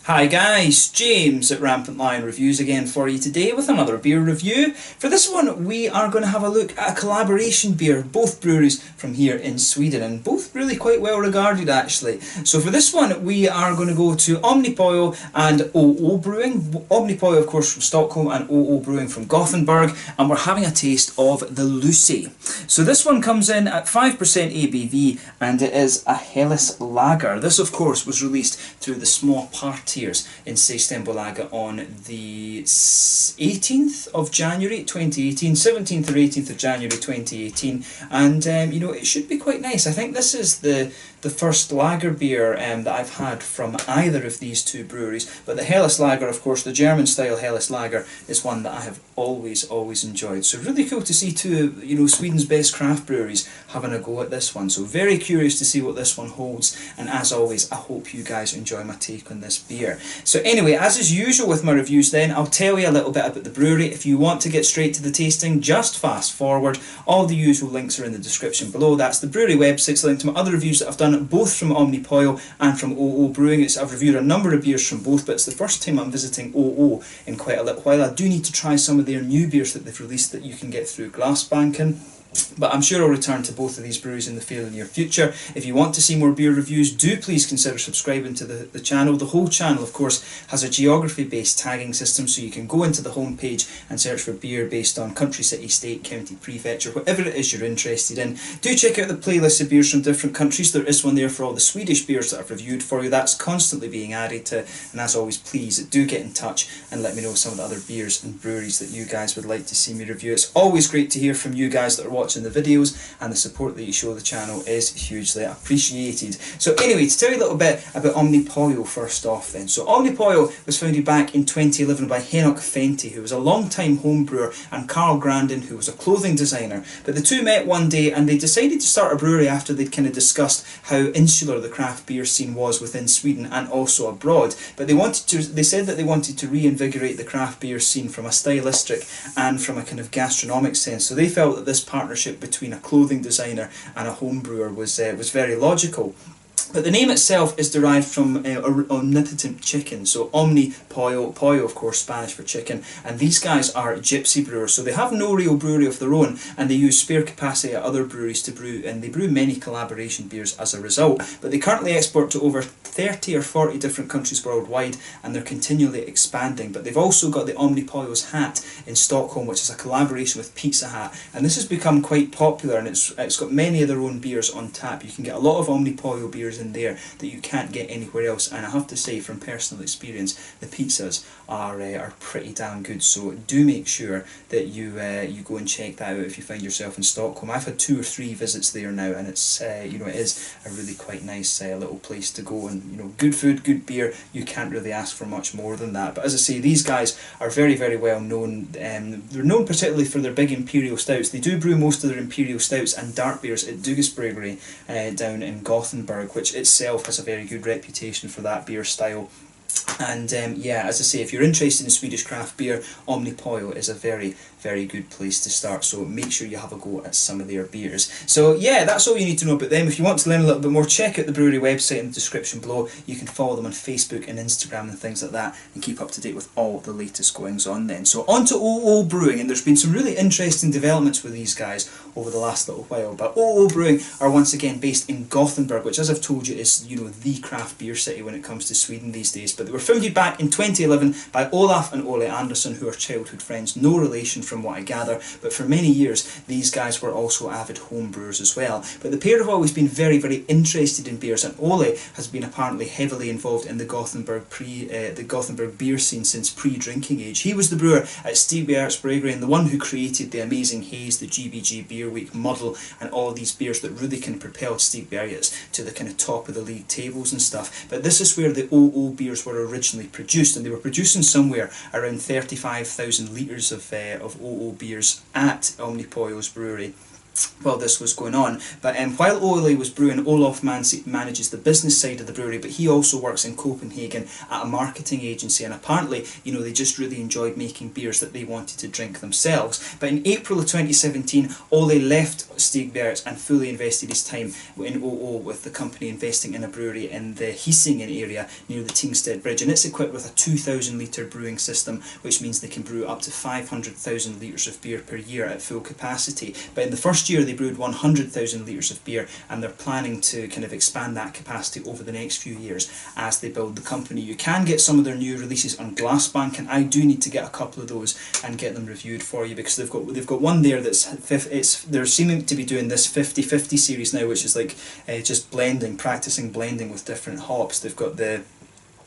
Hi guys, James at Rampant Lion Reviews again for you today with another beer review. For this one we are going to have a look at a collaboration beer, both breweries from here in Sweden, and both really quite well regarded actually. So for this one we are going to go to Omnipollo and OO Brewing. Omnipollo of course from Stockholm and OO Brewing from Gothenburg, and we're having a taste of the Lucy. So this one comes in at 5% ABV and it is a Helles lager. This of course was released through the small party in Systembolaget on the 18th of January 2018, 17th or 18th of January 2018, and you know, it should be quite nice. I think this is the first lager beer that I've had from either of these two breweries, but the Helles lager, of course, the German style Helles lager, is one that I have always enjoyed. So really cool to see two, you know, Sweden's best craft breweries having a go at this one. So very curious to see what this one holds, and as always I hope you guys enjoy my take on this beer. So anyway, as is usual with my reviews then, I'll tell you a little bit about the brewery. If you want to get straight to the tasting, just fast forward. All the usual links are in the description below. That's the brewery website, it's linked to my other reviews that I've done both from Omnipollo and from OO Brewing. I've reviewed a number of beers from both, but it's the first time I'm visiting OO in quite a little while. I do need to try some of their new beers that they've released that you can get through Glassbanken. But I'm sure I'll return to both of these breweries in the fairly near future. If you want to see more beer reviews, do please consider subscribing to the channel. The whole channel, of course, has a geography-based tagging system, so you can go into the home page and search for beer based on country, city, state, county, prefecture, whatever it is you're interested in. Do check out the playlist of beers from different countries. There is one there for all the Swedish beers that I've reviewed for you. That's constantly being added to, and as always, please do get in touch and let me know some of the other beers and breweries that you guys would like to see me review. It's always great to hear from you guys that are watching the videos, and the support that you show the channel is hugely appreciated. So anyway, to tell you a little bit about Omnipollo first off then. So Omnipollo was founded back in 2011 by Henok Fenty, who was a long-time home brewer, and Carl Grandin, who was a clothing designer. But the two met one day and they decided to start a brewery after they'd kind of discussed how insular the craft beer scene was within Sweden and also abroad. But they said that they wanted to reinvigorate the craft beer scene from a stylistic and from a kind of gastronomic sense. So they felt that this partnership between a clothing designer and a home brewer was very logical. But the name itself is derived from omnipotent chicken, so Omnipollo, pollo of course Spanish for chicken, and these guys are gypsy brewers, so they have no real brewery of their own, and they use spare capacity at other breweries to brew, and they brew many collaboration beers as a result. But they currently export to over 30 or 40 different countries worldwide, and they're continually expanding. But they've also got the Omnipollo's hat in Stockholm, which is a collaboration with Pizza Hut, and this has become quite popular, and it's got many of their own beers on tap. You can get a lot of Omnipollo beers in there that you can't get anywhere else, and I have to say from personal experience the pizzas are pretty damn good, so do make sure that you go and check that out if you find yourself in Stockholm. I've had 2 or 3 visits there now, and it's you know, it is a really quite nice little place to go, and you know, good food, good beer, you can't really ask for much more than that. But as I say, these guys are very well known. They're known particularly for their big imperial stouts. They do brew most of their imperial stouts and dark beers at Dugas Brewery down in Gothenburg, which itself has a very good reputation for that beer style. And yeah, as I say, if you're interested in Swedish craft beer, Omnipollo is a very good place to start, so make sure you have a go at some of their beers. So yeah, that's all you need to know about them. If you want to learn a little bit more, check out the brewery website in the description below. You can follow them on Facebook and Instagram and things like that, and keep up to date with all the latest goings on then. So on to OO Brewing, and there's been some really interesting developments with these guys over the last little while. But OO Brewing are once again based in Gothenburg, which, as I've told you, is, you know, the craft beer city when it comes to Sweden these days. But they were founded back in 2011 by Olaf and Ole Andersson, who are childhood friends, no relation from what I gather, but for many years these guys were also avid home brewers as well. But the pair have always been very interested in beers, and Ole has been apparently heavily involved in the Gothenburg beer scene since pre-drinking age. He was the brewer at Stig Bjerre's Brewery and the one who created the amazing Haze, the GBG Beer Week, Muddle, and all of these beers that really kind of propelled Stig Bjerre's to the kind of top of the league tables and stuff. But this is where the OO beers were originally produced, and they were producing somewhere around 35,000 litres of OO beers at Omnipollo's brewery. while this was going on. But while Ole was brewing, Olof manages the business side of the brewery, but he also works in Copenhagen at a marketing agency, and apparently, you know, they just really enjoyed making beers that they wanted to drink themselves. But in April of 2017, Ole left Stigbergs and fully invested his time in OO, with the company investing in a brewery in the Hisingen area near the Tingstedt Bridge, and it's equipped with a 2,000 litre brewing system, which means they can brew up to 500,000 litres of beer per year at full capacity. But in the first year they brewed 100,000 litres of beer, and they're planning to kind of expand that capacity over the next few years as they build the company. You can get some of their new releases on Glassbank, and I do need to get a couple of those and get them reviewed for you, because they've got one there they're seeming to be doing this 50-50 series now, which is like just practicing blending with different hops. They've got the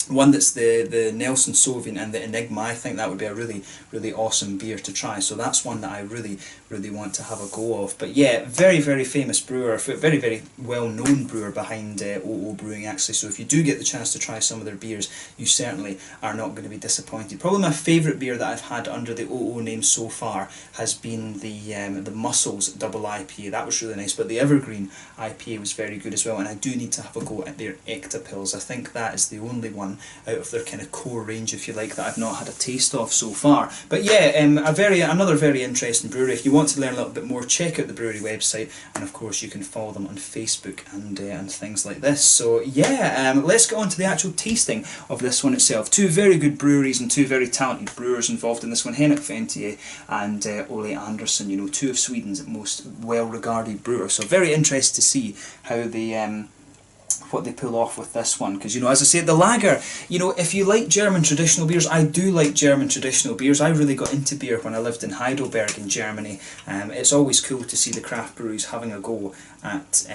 one that's the Nelson Sauvin and the Enigma. I think that would be a really, really awesome beer to try. So that's one that I really, really want to have a go of. But yeah, very, very famous brewer, very, very well-known brewer behind OO Brewing, actually. So if you do get the chance to try some of their beers, you certainly are not going to be disappointed. Probably my favourite beer that I've had under the OO name so far has been the Muscles Double IPA. That was really nice. But the Evergreen IPA was very good as well. And I do need to have a go at their Ectopils. I think that is the only one out of their kind of core range, if you like, that I've not had a taste of so far. But yeah, another very interesting brewery. If you want to learn a little bit more, check out the brewery website, and of course you can follow them on Facebook and things like this. So yeah, let's get on to the actual tasting of this one itself. Two very good breweries and two very talented brewers involved in this one, Henrik Fentier and Ole Andersson, you know, two of Sweden's most well-regarded brewers. So very interested to see how they what they pull off with this one, because, you know, as I said, the lager, you know, if you like German traditional beers, I do like German traditional beers. I really got into beer when I lived in Heidelberg in Germany. It's always cool to see the craft breweries having a go at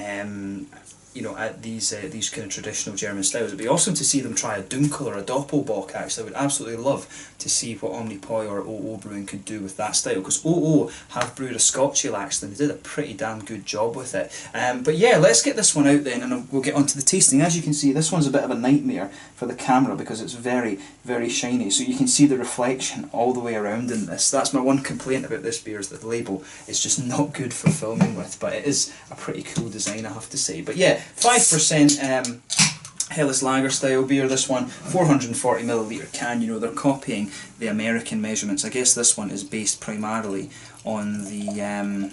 you know, at these kind of traditional German styles. It'd be awesome to see them try a Dunkel or a Doppelbock. Actually, I would absolutely love to see what Omnipollo or OO Brewing could do with that style, because OO have brewed a Scotch ale actually, and they did a pretty damn good job with it. But yeah, let's get this one out then, and we'll get on to the tasting. As you can see, this one's a bit of a nightmare for the camera because it's very, very shiny, so you can see the reflection all the way around in this. That's my one complaint about this beer, is that the label is just not good for filming with, but it is a pretty cool design, I have to say. But yeah, 5% Helles Lager style beer, this one, 440ml can. You know, they're copying the American measurements. I guess this one is based primarily on the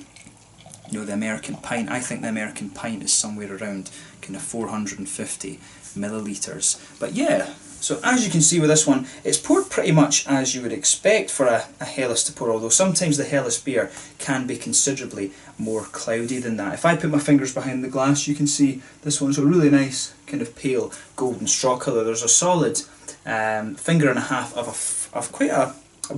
you know, the American pint. I think the American pint is somewhere around kind of 450 millilitres. But yeah, so as you can see with this one, it's poured pretty much as you would expect for a Helles to pour, although sometimes the Helles beer can be considerably more cloudy than that. If I put my fingers behind the glass, you can see this one's a really nice kind of pale golden straw colour. There's a solid finger and a half of quite a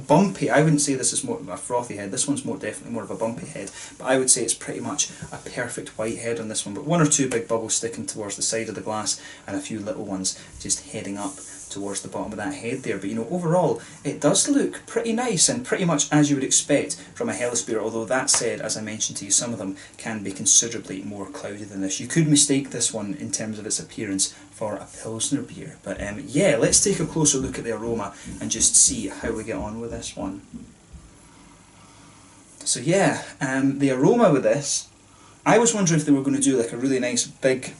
bumpy, I wouldn't say this is more of a frothy head, this one's definitely more of a bumpy head, but I would say it's pretty much a perfect white head on this one, but one or two big bubbles sticking towards the side of the glass and a few little ones just heading up towards the bottom of that head there. But you know, overall it does look pretty nice and pretty much as you would expect from a Helles beer, although that said, as I mentioned to you, some of them can be considerably more cloudy than this. You could mistake this one in terms of its appearance for a Pilsner beer. But yeah, let's take a closer look at the aroma and just see how we get on with this one. So yeah, the aroma with this, I was wondering if they were going to do like a really nice big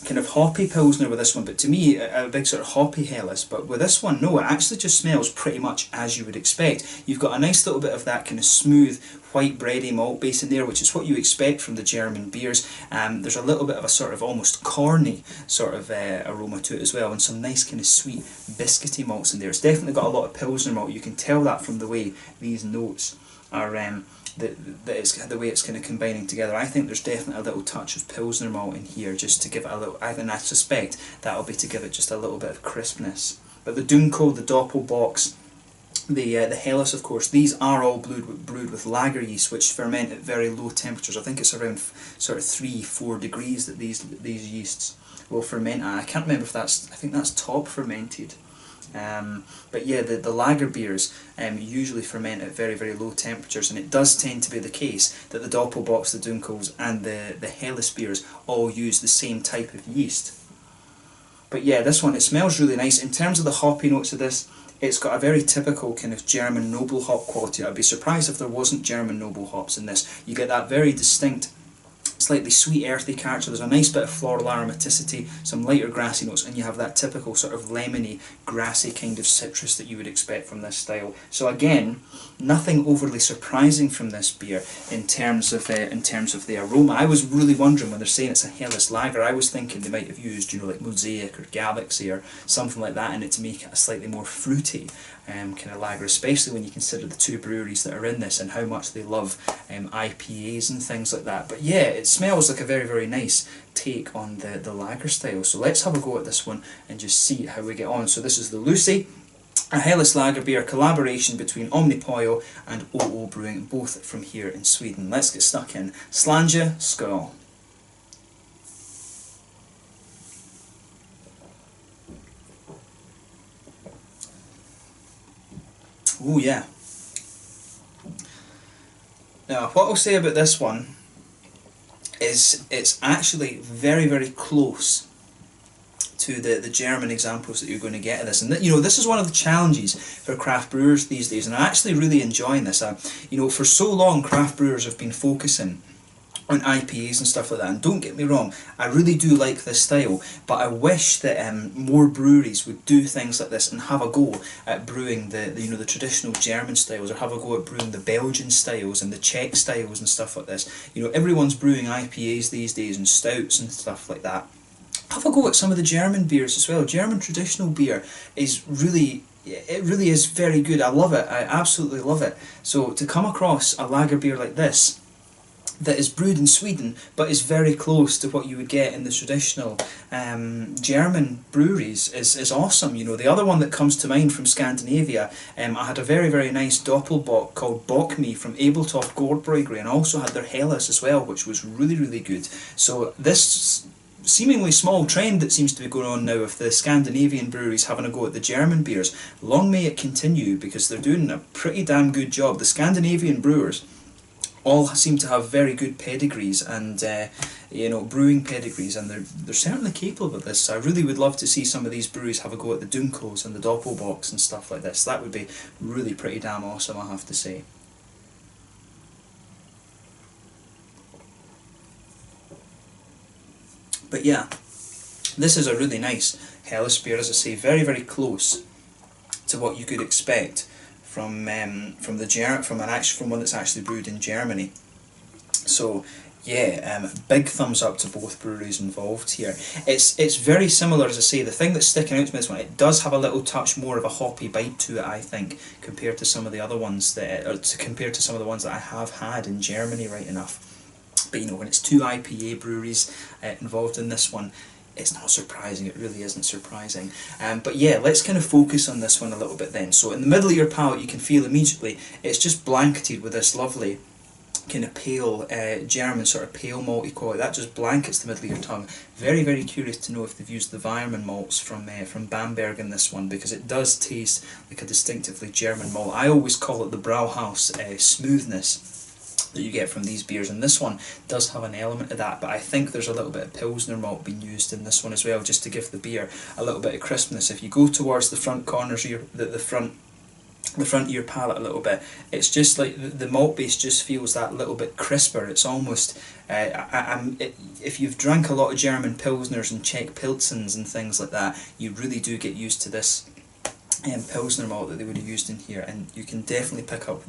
kind of hoppy Pilsner with this one, but to me a big sort of hoppy Helles. But with this one, no, it actually just smells pretty much as you would expect. You've got a nice little bit of that kind of smooth white bready malt base in there, which is what you expect from the German beers. There's a little bit of a sort of almost corny sort of aroma to it as well, and some nice kind of sweet biscuity malts in there. It's definitely got a lot of Pilsner malt. You can tell that from the way these notes are the way it's kind of combining together. I think there's definitely a little touch of Pilsner malt in here, just to give it a little, and I suspect that'll be to give it just a little bit of crispness. But the Dunkel, the Doppelbocks, the Helles, of course, these are all brewed with lager yeast, which ferment at very low temperatures. I think it's around sort of 3-4 degrees that these yeasts will ferment at. I can't remember if that's, I think that's top fermented. But yeah, the lager beers usually ferment at very, very low temperatures, and it does tend to be the case that the Doppelbocks, the Dunkels and the Helles beers all use the same type of yeast. But yeah, this one, it smells really nice. In terms of the hoppy notes of this, it's got a very typical kind of German noble hop quality. I'd be surprised if there wasn't German noble hops in this. You get that very distinct, slightly sweet earthy character. There's a nice bit of floral aromaticity, some lighter grassy notes, and you have that typical sort of lemony, grassy kind of citrus that you would expect from this style. So again, nothing overly surprising from this beer in terms of the aroma. I was really wondering when they're saying it's a Helles lager, I was thinking they might have used, you know, like Mosaic or Galaxy or something like that in it to make it a slightly more fruity kind of lager, especially when you consider the two breweries that are in this and how much they love IPAs and things like that. But yeah, it smells like a very, very nice take on the lager style. So let's have a go at this one and just see how we get on. So this is the Lucy, a Helles lager beer collaboration between Omnipollo and OO Brewing, both from here in Sweden. Let's get stuck in. Slanja Skål. Oh yeah. Now what I'll say about this one is it's actually very, very close to the German examples that you're going to get of this. And you know, this is one of the challenges for craft brewers these days, and I'm actually really enjoying this. You know, for so long craft brewers have been focusing on IPAs and stuff like that, and don't get me wrong, I really do like this style, but I wish that more breweries would do things like this and have a go at brewing the traditional German styles, or have a go at brewing the Belgian styles and the Czech styles and stuff like this. You know, everyone's brewing IPAs these days and stouts and stuff like that. Have a go at some of the German beers as well. German traditional beer is really, it really is very good. I love it. I absolutely love it. So to come across a lager beer like this that is brewed in Sweden but is very close to what you would get in the traditional German breweries is awesome. You know, the other one that comes to mind from Scandinavia, I had a very, very nice Doppelbock called Bockme from Abeltoft Gård Brewery, and also had their Helles as well, which was really, really good. So this seemingly small trend that seems to be going on now of the Scandinavian breweries having a go at the German beers, long may it continue, because they're doing a pretty damn good job. The Scandinavian brewers all seem to have very good pedigrees and you know, brewing pedigrees, and they're certainly capable of this. So I really would love to see some of these breweries have a go at the Dunkels and the Doppelbocks and stuff like this. That would be really pretty damn awesome, I have to say. But yeah, this is a really nice Helles beer, as I say, very, very close to what you could expect from one that's actually brewed in Germany. So yeah, big thumbs up to both breweries involved here. It's very similar, as I say. The thing that's sticking out to me this one, it does have a little touch more of a hoppy bite to it, I think, compared to some of the other ones compared to some of the ones that I have had in Germany, right enough. But you know, when it's two IPA breweries involved in this one, it's not surprising. It really isn't surprising. But yeah, let's kind of focus on this one a little bit then. So in the middle of your palate, you can feel immediately it's just blanketed with this lovely kind of pale German sort of pale malty quality. That just blankets the middle of your tongue. Very, very curious to know if they've used the Weirmann malts from Bamberg in this one, because it does taste like a distinctively German malt. I always call it the Brauhaus smoothness that you get from these beers, and this one does have an element of that, but I think there's a little bit of Pilsner malt being used in this one as well, just to give the beer a little bit of crispness. If you go towards the front corners of the front of your palate a little bit, it's just like the malt base just feels that little bit crisper. It's almost if you've drank a lot of German Pilsners and Czech Pilsens and things like that, you really do get used to this Pilsner malt that they would have used in here, and you can definitely pick up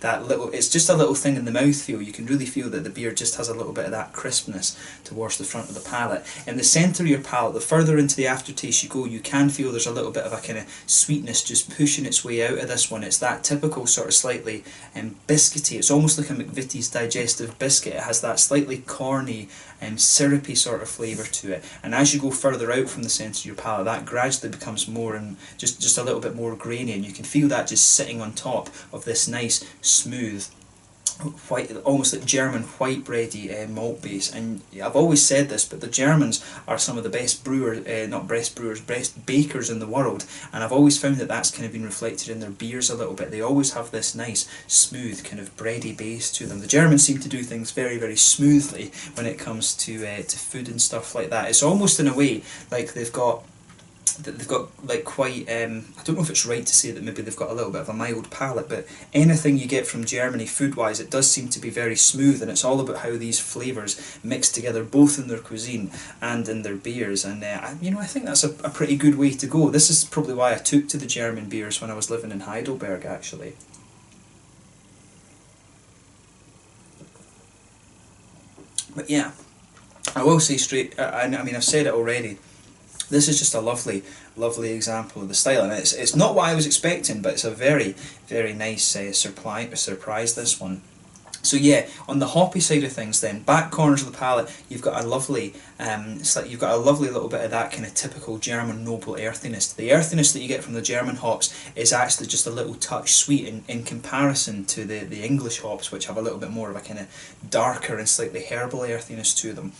that little, it's just a little thing in the mouthfeel. You can really feel that the beer just has a little bit of that crispness towards the front of the palate. In the centre of your palate, the further into the aftertaste you go, you can feel there's a little bit of a kind of sweetness just pushing its way out of this one. It's that typical sort of slightly biscuity, it's almost like a McVitie's digestive biscuit. It has that slightly corny and syrupy sort of flavour to it, and as you go further out from the centre of your palate, that gradually becomes more and just a little bit more grainy, and you can feel that just sitting on top of this nice smooth white, almost like German white bready malt base. And I've always said this, but the Germans are some of the best brewers, best bakers in the world, and I've always found that that's kind of been reflected in their beers a little bit. They always have this nice smooth kind of bready base to them. The Germans seem to do things very, very smoothly when it comes to food and stuff like that. It's almost in a way like they've got that they've got like quite, I don't know if it's right to say that maybe they've got a little bit of a mild palate, but anything you get from Germany food-wise, it does seem to be very smooth, and it's all about how these flavours mix together both in their cuisine and in their beers, and I think that's a pretty good way to go. This is probably why I took to the German beers when I was living in Heidelberg, actually. But yeah, I will say straight, I mean I've said it already, this is just a lovely, lovely example of the style, and it's not what I was expecting, but it's a very, very nice surprise, this one. So yeah, on the hoppy side of things then, back corners of the palate, you've got a lovely, you've got a lovely little bit of that kind of typical German noble earthiness. The earthiness that you get from the German hops is actually just a little touch sweet in comparison to the English hops, which have a little bit more of a kind of darker and slightly herbal earthiness to them.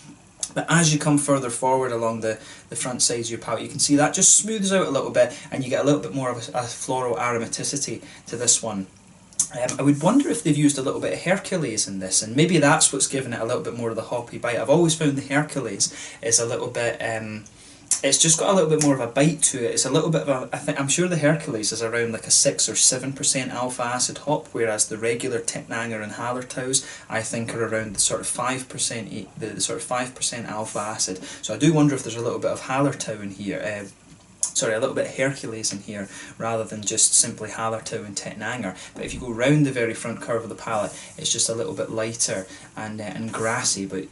But as you come further forward along the front sides of your palate, you can see that just smooths out a little bit, and you get a little bit more of a floral aromaticity to this one. I would wonder if they've used a little bit of Hercules in this, and maybe that's what's given it a little bit more of the hoppy bite. I've always found the Hercules is a little bit, it's just got a little bit more of a bite to it. It's a little bit of a, I'm sure the Hercules is around like a 6 or 7% alpha acid hop, whereas the regular Tettnanger and Hallertaus I think are around the sort of 5%, the sort of 5% alpha acid. So I do wonder if there's a little bit of Hallertau in here. Sorry, a little bit of Hercules in here rather than just simply Hallertau and Tettnanger. But if you go round the very front curve of the palate, it's just a little bit lighter and grassy, but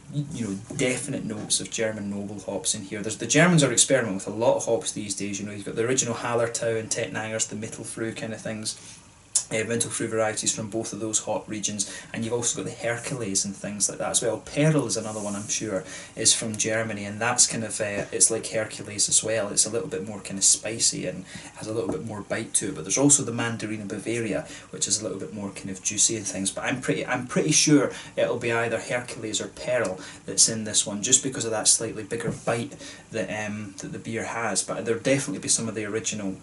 definite notes of German noble hops in here. The Germans are experimenting with a lot of hops these days. You've got the original Hallertau and Tettnangers, the Mittelfrüh kind of things. Mittelfrüh varieties from both of those hop regions, and you've also got the Hercules and things like that as well. Perl is another one I'm sure is from Germany, and that's kind of it's like Hercules as well. It's a little bit more kind of spicy and has a little bit more bite to it. But there's also the Mandarina Bavaria, which is a little bit more kind of juicy and things. But I'm pretty sure it'll be either Hercules or Perl that's in this one, just because of that slightly bigger bite that that the beer has. But there'll definitely be some of the original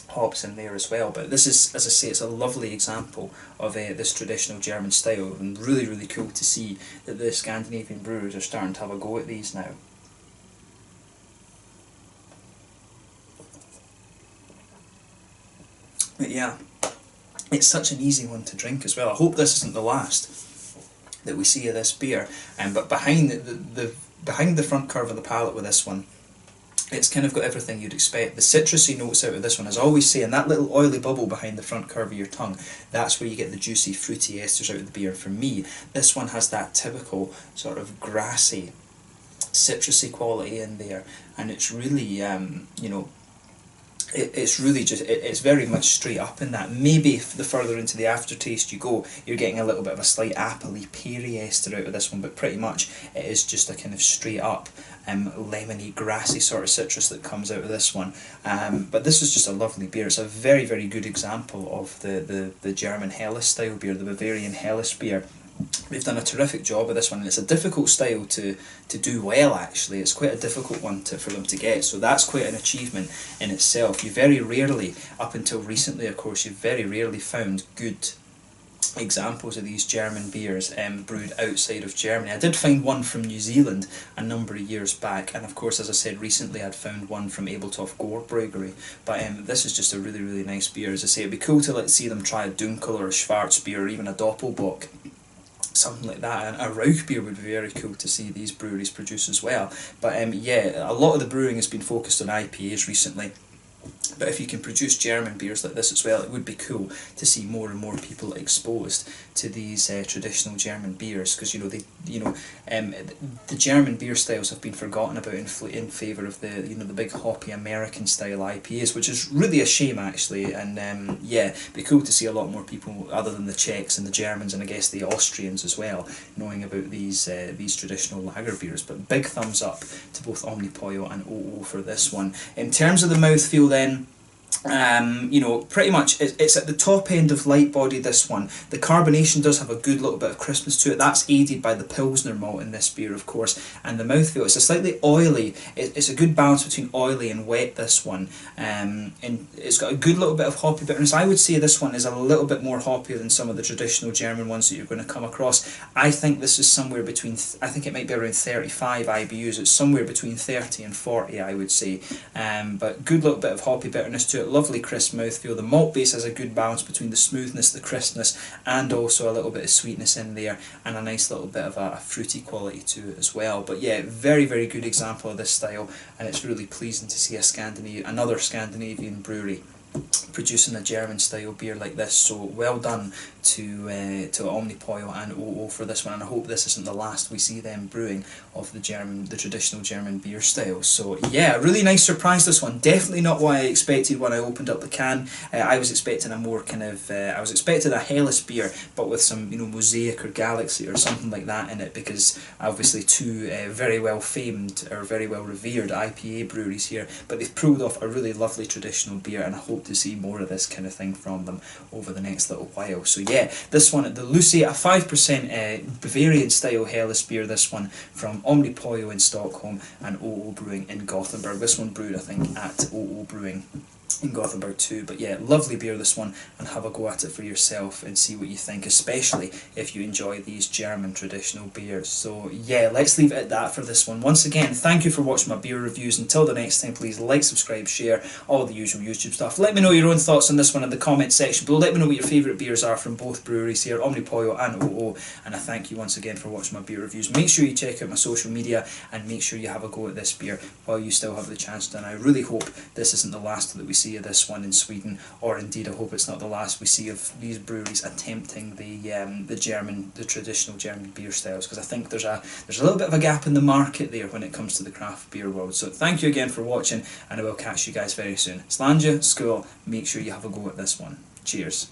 hops in there as well. But this is, as I say, it's a lovely example of this traditional German style, and really, really cool to see that the Scandinavian brewers are starting to have a go at these now. But yeah, it's such an easy one to drink as well. I hope this isn't the last that we see of this beer. But behind behind the front curve of the palate with this one, it's kind of got everything you'd expect. The citrusy notes out of this one, as I always say, and that little oily bubble behind the front curve of your tongue, that's where you get the juicy, fruity esters out of the beer. And for me, this one has that typical sort of grassy, citrusy quality in there, and it's really, it's really just, it's very much straight up in that. Maybe the further into the aftertaste you go, you're getting a little bit of a slight appley, peary ester out of this one, but pretty much it is just a kind of straight up lemony, grassy sort of citrus that comes out of this one. But this is just a lovely beer. It's a very, very good example of the German Helles style beer, the Bavarian Helles beer. They've done a terrific job of this one, and it's a difficult style to do well, actually. It's quite a difficult one for them to get, so that's quite an achievement in itself. You very rarely, up until recently of course, you've very rarely found good examples of these German beers brewed outside of Germany. I did find one from New Zealand a number of years back, and of course, as I said recently, I'd found one from Abeltoft Gore Brewery. But this is just a really, really nice beer. As I say, it'd be cool to see them try a Dunkel or a Schwarzbier or even a Doppelbock, something like that. And a Rauch beer would be very cool to see these breweries produce as well. But yeah, a lot of the brewing has been focused on IPAs recently. But if you can produce German beers like this as well, it would be cool to see more and more people exposed to these traditional German beers, because the German beer styles have been forgotten about in favour of the big hoppy American style IPAs, which is really a shame actually. And yeah, it'd be cool to see a lot more people other than the Czechs and the Germans and I guess the Austrians as well knowing about these traditional lager beers. But big thumbs up to both Omnipollo and OO for this one. In terms of the mouthfeel then, You know, pretty much it's at the top end of light body, this one. The carbonation does have a good little bit of crispness to it. That's aided by the Pilsner malt in this beer, of course. And the mouthfeel, it's a slightly oily, it's a good balance between oily and wet, this one. And it's got a good little bit of hoppy bitterness. I would say this one is a little bit more hoppier than some of the traditional German ones that you're going to come across. I think this is somewhere between, I think it might be around 35 IBUs. It's somewhere between 30 and 40, I would say. But good little bit of hoppy bitterness to it. Lovely crisp mouthfeel. The malt base has a good balance between the smoothness, the crispness, and also a little bit of sweetness in there, and a nice little bit of a fruity quality to it as well. But yeah, very, very good example of this style, and it's really pleasing to see another Scandinavian brewery producing a German style beer like this. So well done to Omnipollo and OO for this one, and I hope this isn't the last we see them brewing of the traditional German beer style. So yeah, really nice surprise, this one. Definitely not what I expected when I opened up the can. I was expecting a more kind of I was expecting a Helles beer, but with some, you know, Mosaic or Galaxy or something like that in it, because obviously two very well famed or very well revered IPA breweries here, but they've pulled off a really lovely traditional beer, and I hope to see more of this kind of thing from them over the next little while. So yeah, this one at the Lucy, a 5% Bavarian style Helles beer, this one from Omnipollo in Stockholm and OO Brewing in Gothenburg. This one brewed, I think, at OO Brewing in Gothenburg too. But yeah, lovely beer, this one, and have a go at it for yourself and see what you think, especially if you enjoy these German traditional beers. So yeah, let's leave it at that for this one. Once again, thank you for watching my beer reviews. Until the next time, please like, subscribe, share, all the usual YouTube stuff. Let me know your own thoughts on this one in the comment section below. Let me know what your favourite beers are from both breweries here, Omnipollo and OO, and I thank you once again for watching my beer reviews. Make sure you check out my social media, and make sure you have a go at this beer while you still have the chance to, and I really hope this isn't the last that we see of this one in Sweden, or indeed I hope it's not the last we see of these breweries attempting the traditional German beer styles, because I think there's a little bit of a gap in the market there when it comes to the craft beer world. So thank you again for watching, and I will catch you guys very soon. Slanja, school, make sure you have a go at this one. Cheers.